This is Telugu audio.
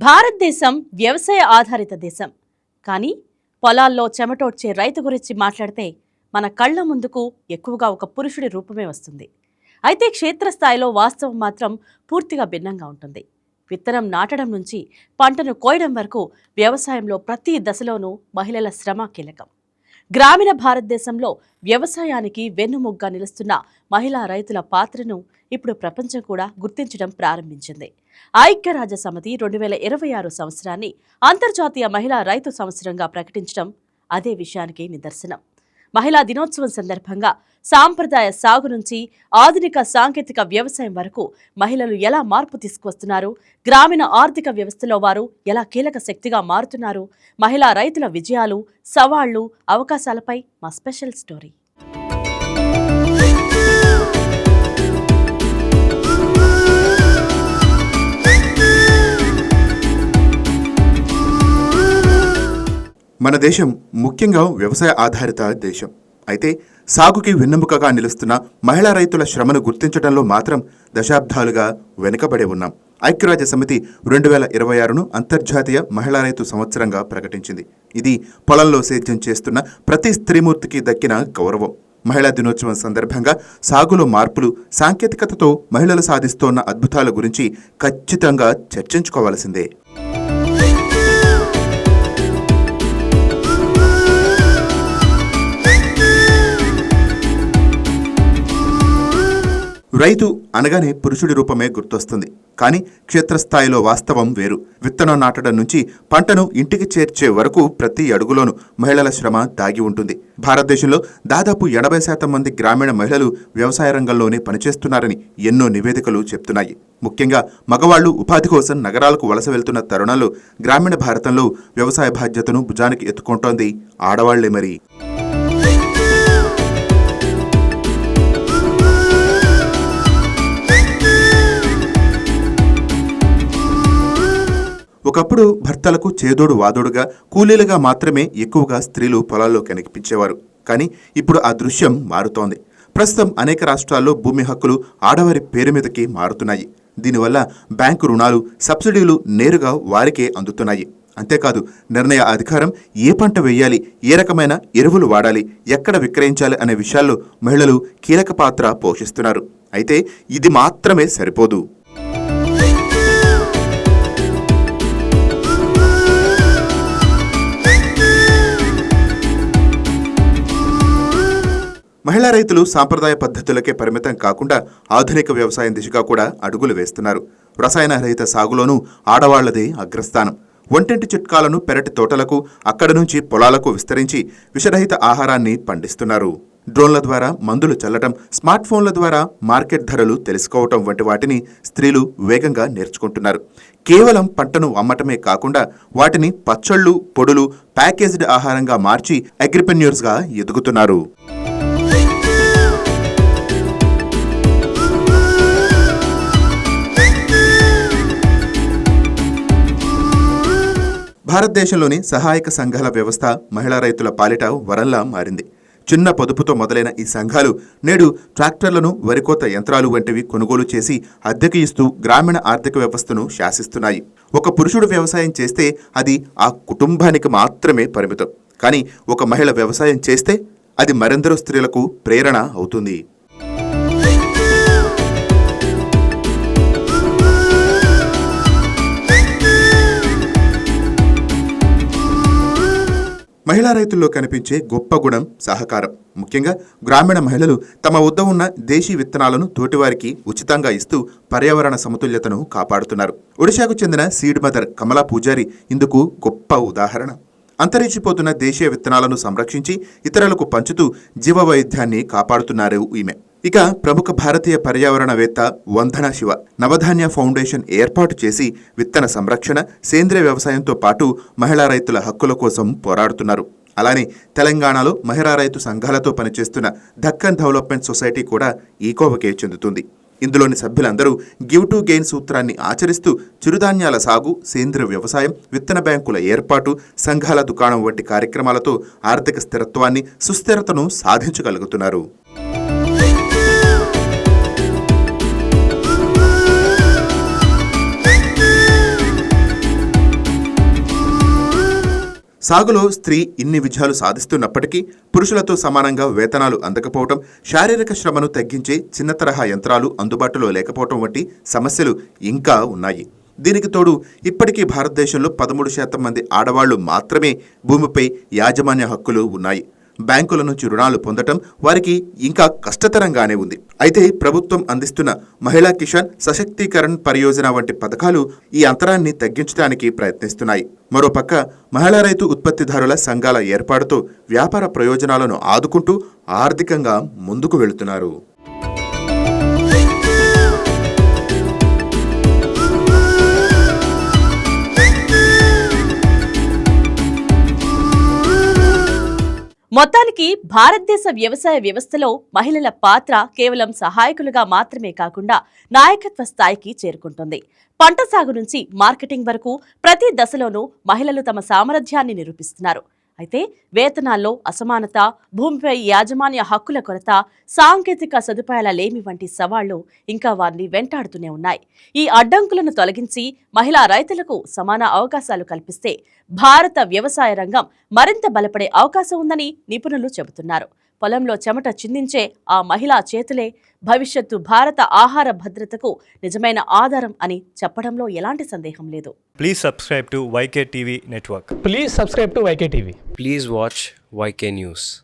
భారతదేశం వ్యవసాయ ఆధారిత దేశం. కానీ పొలాల్లో చెమటోడ్చే రైతు గురించి మాట్లాడితే మన కళ్ల ముందుకు ఎక్కువగా ఒక పురుషుడి రూపమే వస్తుంది. అయితే క్షేత్రస్థాయిలో వాస్తవం మాత్రం పూర్తిగా భిన్నంగా ఉంటుంది. విత్తనం నాటడం నుంచి పంటను కోయడం వరకు వ్యవసాయంలో ప్రతి దశలోనూ మహిళల శ్రమ కీలకం. గ్రామీణ భారతదేశంలో వ్యవసాయానికి వెన్నుముగ్గా నిలుస్తున్న మహిళా రైతుల పాత్రను ఇప్పుడు ప్రపంచం కూడా గుర్తించడం ప్రారంభించింది. ఐక్యరాజ్య సమితి 2026 సంవత్సరాన్ని అంతర్జాతీయ మహిళా రైతు సంవత్సరంగా ప్రకటించడం అదే విషయానికి నిదర్శనం. మహిళా దినోత్సవం సందర్భంగా సాంప్రదాయ సాగు నుంచి ఆధునిక సాంకేతిక వ్యవసాయం వరకు మహిళలు ఎలా మార్పు తీసుకువస్తున్నారు, గ్రామీణ ఆర్థిక వ్యవస్థలో వారు ఎలా కీలక శక్తిగా మారుతున్నారు, మహిళా రైతుల విజయాలు, సవాళ్లు, అవకాశాలపై మా స్పెషల్ స్టోరీ. మన దేశం ముఖ్యంగా వ్యవసాయ ఆధారిత దేశం. అయితే సాగుకి వెన్నెముకగా నిలుస్తున్న మహిళా రైతుల శ్రమను గుర్తించడంలో మాత్రం దశాబ్దాలుగా వెనుకబడి ఉన్నాం. ఐక్యరాజ్య సమితి 2026ను అంతర్జాతీయ మహిళా రైతు సంవత్సరంగా ప్రకటించింది. ఇది పొలంలో సేద్యం చేస్తున్న ప్రతి స్త్రీమూర్తికి దక్కిన గౌరవం. మహిళా దినోత్సవం సందర్భంగా సాగులో మార్పులు, సాంకేతికతతో మహిళలు సాధిస్తోన్న అద్భుతాల గురించి ఖచ్చితంగా చర్చించుకోవాల్సిందే. రైతు అనగానే పురుషుడి రూపమే గుర్తొస్తుంది. కానీ క్షేత్రస్థాయిలో వాస్తవం వేరు. విత్తనం నాటడం నుంచి పంటను ఇంటికి చేర్చే వరకు ప్రతి అడుగులోనూ మహిళల శ్రమ దాగి ఉంటుంది. భారతదేశంలో దాదాపు 80% మంది గ్రామీణ మహిళలు వ్యవసాయ రంగంలోనే పనిచేస్తున్నారని ఎన్నో నివేదికలు చెప్తున్నాయి. ముఖ్యంగా మగవాళ్లు ఉపాధి కోసం నగరాలకు వలస వెళ్తున్న తరుణంలో గ్రామీణ భారతంలో వ్యవసాయ బాధ్యతను భుజానికి ఎత్తుకుంటోంది ఆడవాళ్లే. మరి ఒకప్పుడు భర్తలకు చేదోడు వాదోడుగా, కూలీలుగా మాత్రమే ఎక్కువగా స్త్రీలు పొలాల్లో కనిపించేవారు. కానీ ఇప్పుడు ఆ దృశ్యం మారుతోంది. ప్రస్తుతం అనేక రాష్ట్రాల్లో భూమి హక్కులు ఆడవారి పేరు మీదకి మారుతున్నాయి. దీనివల్ల బ్యాంకు రుణాలు, సబ్సిడీలు నేరుగా వారికే అందుతున్నాయి. అంతేకాదు, నిర్ణయ అధికారం, ఏ పంట వేయాలి, ఏ రకమైన ఎరువులు వాడాలి, ఎక్కడ విక్రయించాలి అనే విషయాల్లో మహిళలు కీలక పాత్ర పోషిస్తున్నారు. అయితే ఇది మాత్రమే సరిపోదు. మహిళా రైతులు సాంప్రదాయ పద్ధతులకే పరిమితం కాకుండా ఆధునిక వ్యవసాయం దిశగా కూడా అడుగులు వేస్తున్నారు. రసాయన రహిత సాగులోనూ ఆడవాళ్లదే అగ్రస్థానం. వంటింటి చిట్కాలను పెరటి తోటలకు, అక్కడి నుంచి పొలాలకు విస్తరించి విషరహిత ఆహారాన్ని పండిస్తున్నారు. డ్రోన్ల ద్వారా మందులు చల్లటం, స్మార్ట్ ఫోన్ల ద్వారా మార్కెట్ ధరలు తెలుసుకోవటం వంటి వాటిని స్త్రీలు వేగంగా నేర్చుకుంటున్నారు. కేవలం పంటను అమ్మటమే కాకుండా వాటిని పచ్చళ్ళు, పొడులు, ప్యాకేజ్డ్ ఆహారంగా మార్చి అగ్రిప్రెన్యూర్స్గా ఎదుగుతున్నారు. భారతదేశంలోని సహాయక సంఘాల వ్యవస్థ మహిళా రైతుల పాలిట వరంలా మారింది. చిన్న పొదుపుతో మొదలైన ఈ సంఘాలు నేడు ట్రాక్టర్లను, వరికోత యంత్రాలు వంటివి కొనుగోలు చేసి అద్దెకు ఇస్తూ గ్రామీణ ఆర్థిక వ్యవస్థను శాసిస్తున్నాయి. ఒక పురుషుడు వ్యవసాయం చేస్తే అది ఆ కుటుంబానికి మాత్రమే పరిమితం. కానీ ఒక మహిళ వ్యవసాయం చేస్తే అది మరెందరో స్త్రీలకు ప్రేరణ అవుతుంది. మహిళా రైతుల్లో కనిపించే గొప్ప గుణం సహకారం. ముఖ్యంగా గ్రామీణ మహిళలు తమ వద్ద ఉన్న దేశీ విత్తనాలను తోటివారికి ఉచితంగా ఇస్తూ పర్యావరణ సమతుల్యతను కాపాడుతున్నారు. ఒడిశాకు చెందిన సీడ్ మదర్ కమలా పూజారి ఇందుకు గొప్ప ఉదాహరణ. అంతరించిపోతున్న దేశీయ విత్తనాలను సంరక్షించి ఇతరులకు పంచుతూ జీవ వైవిధ్యాన్ని కాపాడుతున్నారు ఈమె. ఇక ప్రముఖ భారతీయ పర్యావరణవేత్త వందనా శివ నవధాన్య ఫౌండేషన్ ఏర్పాటు చేసి విత్తన సంరక్షణ, సేంద్రియ వ్యవసాయంతో పాటు మహిళా రైతుల హక్కుల కోసం పోరాడుతున్నారు. అలానే తెలంగాణలో మహిళా రైతు సంఘాలతో పనిచేస్తున్న దక్కన్ డెవలప్మెంట్ సొసైటీ కూడా ఈ కోవకే చెందుతుంది. ఇందులోని సభ్యులందరూ గివ్ టు గెయిన్ సూత్రాన్ని ఆచరిస్తూ చిరుధాన్యాల సాగు, సేంద్రియ వ్యవసాయం, విత్తన బ్యాంకుల ఏర్పాటు, సంఘాల దుకాణం వంటి కార్యక్రమాలతో ఆర్థిక స్థిరత్వాన్ని, సుస్థిరతను సాధించగలుగుతున్నారు. సాగులో స్త్రీ ఇన్ని విజయాలు సాధిస్తున్నప్పటికీ పురుషులతో సమానంగా వేతనాలు అందకపోవటం, శారీరక శ్రమను తగ్గించే చిన్న తరహా యంత్రాలు అందుబాటులో లేకపోవటం వంటి సమస్యలు ఇంకా ఉన్నాయి. దీనికి తోడు ఇప్పటికీ భారతదేశంలో 13% మంది ఆడవాళ్లు మాత్రమే భూమిపై యాజమాన్య హక్కులు ఉన్నాయి. బ్యాంకుల నుంచి రుణాలు పొందటం వారికి ఇంకా కష్టతరంగానే ఉంది. అయితే ప్రభుత్వం అందిస్తున్న మహిళా కిసాన్ సశక్తీకరణ్ పరియోజన వంటి పథకాలు ఈ అంతరాన్ని తగ్గించడానికి ప్రయత్నిస్తున్నాయి. మరోపక్క మహిళా రైతు ఉత్పత్తిదారుల సంఘాల ఏర్పాటుతో వ్యాపార ప్రయోజనాలను ఆదుకుంటూ ఆర్థికంగా ముందుకు వెళుతున్నారు. మొత్తానికి భారతదేశ వ్యవసాయ వ్యవస్థలో మహిళల పాత్ర కేవలం సహాయకులుగా మాత్రమే కాకుండా నాయకత్వ స్థాయికి చేరుకుంటుంది. పంట సాగు నుంచి మార్కెటింగ్ వరకు ప్రతి దశలోనూ మహిళలు తమ సామర్థ్యాన్ని నిరూపిస్తున్నారు. అయితే వేతనాల్లో అసమానత, భూమిపై యాజమాన్య హక్కుల కొరత, సాంకేతిక సదుపాయాల లేమి వంటి సవాళ్లు ఇంకా వారిని వెంటాడుతూనే ఉన్నాయి. ఈ అడ్డంకులను తొలగించి మహిళా రైతులకు సమాన అవకాశాలు కల్పిస్తే భారత వ్యవసాయ రంగం మరింత బలపడే అవకాశం ఉందని నిపుణులు చెబుతున్నారు. పొలంలో చెమట చిందించే ఆ మహిళా చేతులే భవిష్యత్తు భారత ఆహార భద్రతకు నిజమైన ఆధారం అని చెప్పడంలో ఎలాంటి సందేహం లేదు. Please subscribe to YK TV Network. Please subscribe to YK TV. Please watch YK News.